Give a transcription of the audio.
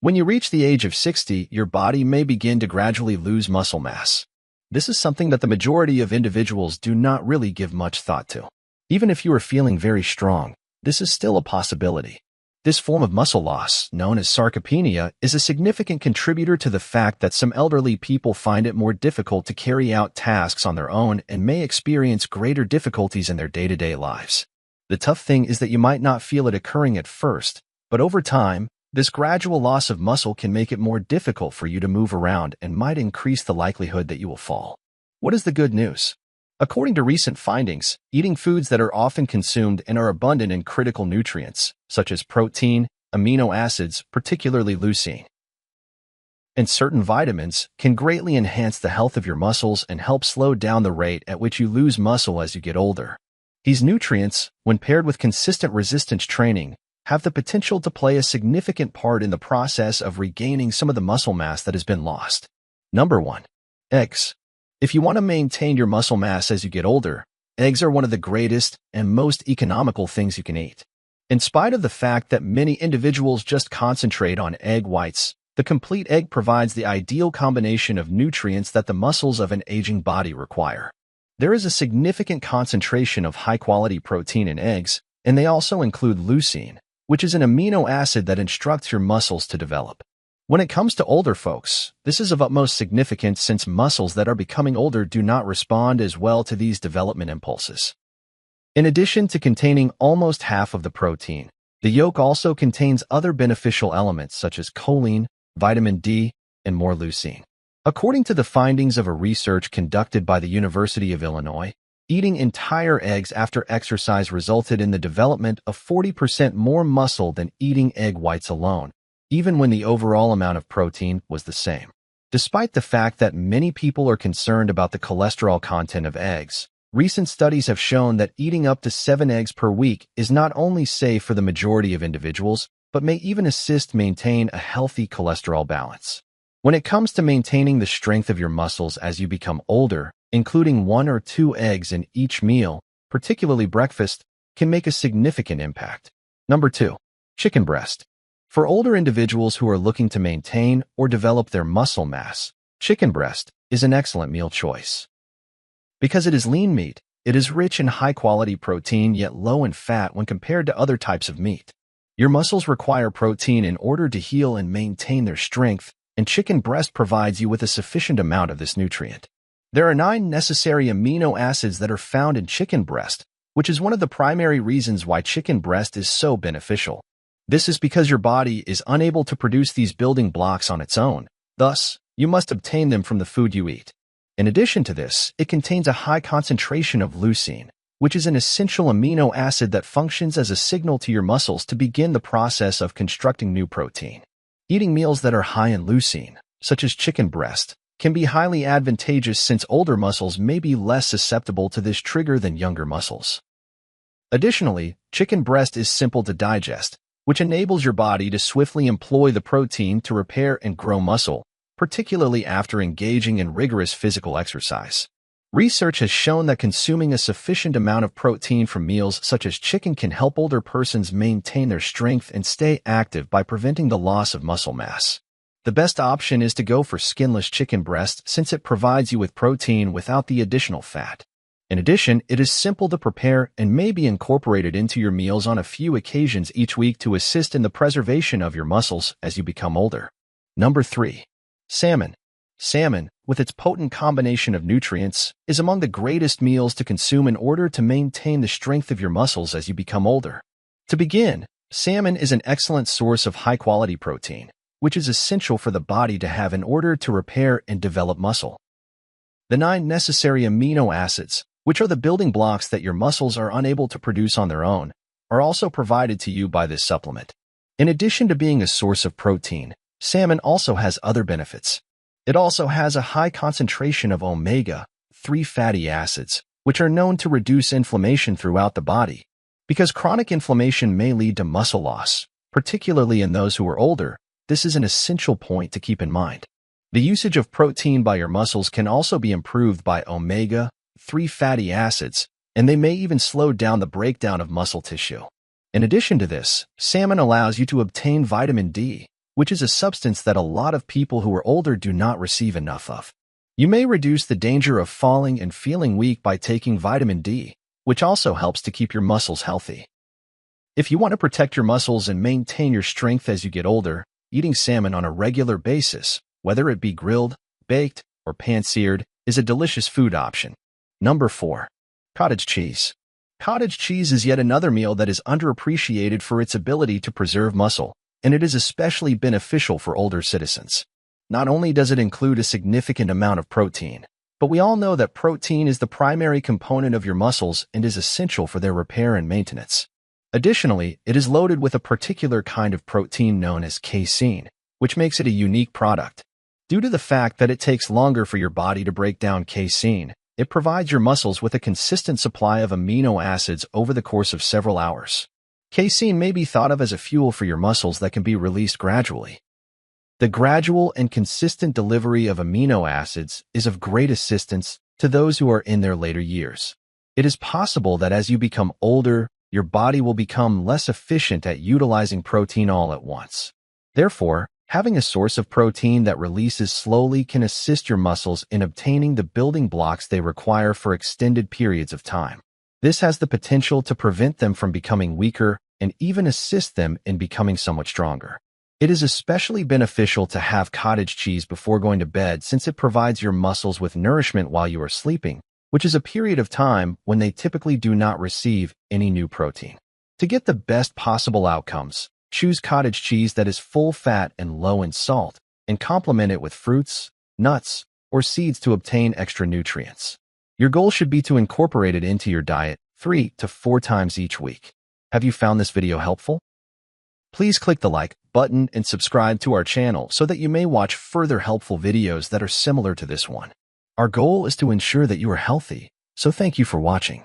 When you reach the age of 60, your body may begin to gradually lose muscle mass. This is something that the majority of individuals do not really give much thought to. Even if you are feeling very strong, this is still a possibility. This form of muscle loss, known as sarcopenia, is a significant contributor to the fact that some elderly people find it more difficult to carry out tasks on their own and may experience greater difficulties in their day-to-day lives. The tough thing is that you might not feel it occurring at first, but over time, this gradual loss of muscle can make it more difficult for you to move around and might increase the likelihood that you will fall. What is the good news? According to recent findings, eating foods that are often consumed and are abundant in critical nutrients, such as protein, amino acids, particularly leucine, and certain vitamins, can greatly enhance the health of your muscles and help slow down the rate at which you lose muscle as you get older. These nutrients, when paired with consistent resistance training, have the potential to play a significant part in the process of regaining some of the muscle mass that has been lost. Number 1. Eggs. If you want to maintain your muscle mass as you get older, eggs are one of the greatest and most economical things you can eat. In spite of the fact that many individuals just concentrate on egg whites, the complete egg provides the ideal combination of nutrients that the muscles of an aging body require. There is a significant concentration of high-quality protein in eggs, and they also include leucine, which is an amino acid that instructs your muscles to develop. When it comes to older folks, this is of utmost significance since muscles that are becoming older do not respond as well to these development impulses. In addition to containing almost half of the protein, the yolk also contains other beneficial elements such as choline, vitamin D, and more leucine. According to the findings of a research conducted by the University of Illinois, eating entire eggs after exercise resulted in the development of 40% more muscle than eating egg whites alone, even when the overall amount of protein was the same. Despite the fact that many people are concerned about the cholesterol content of eggs, recent studies have shown that eating up to 7 eggs per week is not only safe for the majority of individuals, but may even assist maintain a healthy cholesterol balance. When it comes to maintaining the strength of your muscles as you become older, including 1 or 2 eggs in each meal, particularly breakfast, can make a significant impact. Number 2. Chicken breast. For older individuals who are looking to maintain or develop their muscle mass, chicken breast is an excellent meal choice. Because it is lean meat, it is rich in high-quality protein yet low in fat when compared to other types of meat. Your muscles require protein in order to heal and maintain their strength, and chicken breast provides you with a sufficient amount of this nutrient. There are 9 necessary amino acids that are found in chicken breast, which is one of the primary reasons why chicken breast is so beneficial. This is because your body is unable to produce these building blocks on its own. Thus, you must obtain them from the food you eat. In addition to this, it contains a high concentration of leucine, which is an essential amino acid that functions as a signal to your muscles to begin the process of constructing new protein. Eating meals that are high in leucine, such as chicken breast, can be highly advantageous since older muscles may be less susceptible to this trigger than younger muscles. Additionally, chicken breast is simple to digest, which enables your body to swiftly employ the protein to repair and grow muscle, particularly after engaging in rigorous physical exercise. Research has shown that consuming a sufficient amount of protein from meals such as chicken can help older persons maintain their strength and stay active by preventing the loss of muscle mass. The best option is to go for skinless chicken breast since it provides you with protein without the additional fat. In addition, it is simple to prepare and may be incorporated into your meals on a few occasions each week to assist in the preservation of your muscles as you become older. Number 3. Salmon. Salmon, with its potent combination of nutrients, is among the greatest meals to consume in order to maintain the strength of your muscles as you become older. To begin, salmon is an excellent source of high-quality protein, which is essential for the body to have in order to repair and develop muscle. The 9 necessary amino acids, which are the building blocks that your muscles are unable to produce on their own, are also provided to you by this supplement. In addition to being a source of protein, salmon also has other benefits. It also has a high concentration of omega-3 fatty acids, which are known to reduce inflammation throughout the body. Because chronic inflammation may lead to muscle loss, particularly in those who are older, this is an essential point to keep in mind. The usage of protein by your muscles can also be improved by omega-3 fatty acids, and they may even slow down the breakdown of muscle tissue. In addition to this, salmon allows you to obtain vitamin D, which is a substance that a lot of people who are older do not receive enough of. You may reduce the danger of falling and feeling weak by taking vitamin D, which also helps to keep your muscles healthy. If you want to protect your muscles and maintain your strength as you get older, eating salmon on a regular basis, whether it be grilled, baked, or pan-seared, is a delicious food option. Number 4. Cottage cheese. Cottage cheese is yet another meal that is underappreciated for its ability to preserve muscle, and it is especially beneficial for older citizens. Not only does it include a significant amount of protein, but we all know that protein is the primary component of your muscles and is essential for their repair and maintenance. Additionally, it is loaded with a particular kind of protein known as casein, which makes it a unique product. Due to the fact that it takes longer for your body to break down casein, it provides your muscles with a consistent supply of amino acids over the course of several hours. Casein may be thought of as a fuel for your muscles that can be released gradually. The gradual and consistent delivery of amino acids is of great assistance to those who are in their later years. It is possible that as you become older, your body will become less efficient at utilizing protein all at once. Therefore, having a source of protein that releases slowly can assist your muscles in obtaining the building blocks they require for extended periods of time. This has the potential to prevent them from becoming weaker and even assist them in becoming somewhat stronger. It is especially beneficial to have cottage cheese before going to bed since it provides your muscles with nourishment while you are sleeping, which is a period of time when they typically do not receive any new protein. To get the best possible outcomes, choose cottage cheese that is full fat and low in salt, and complement it with fruits, nuts, or seeds to obtain extra nutrients. Your goal should be to incorporate it into your diet 3 to 4 times each week. Have you found this video helpful? Please click the like button and subscribe to our channel so that you may watch further helpful videos that are similar to this one. Our goal is to ensure that you are healthy, so thank you for watching.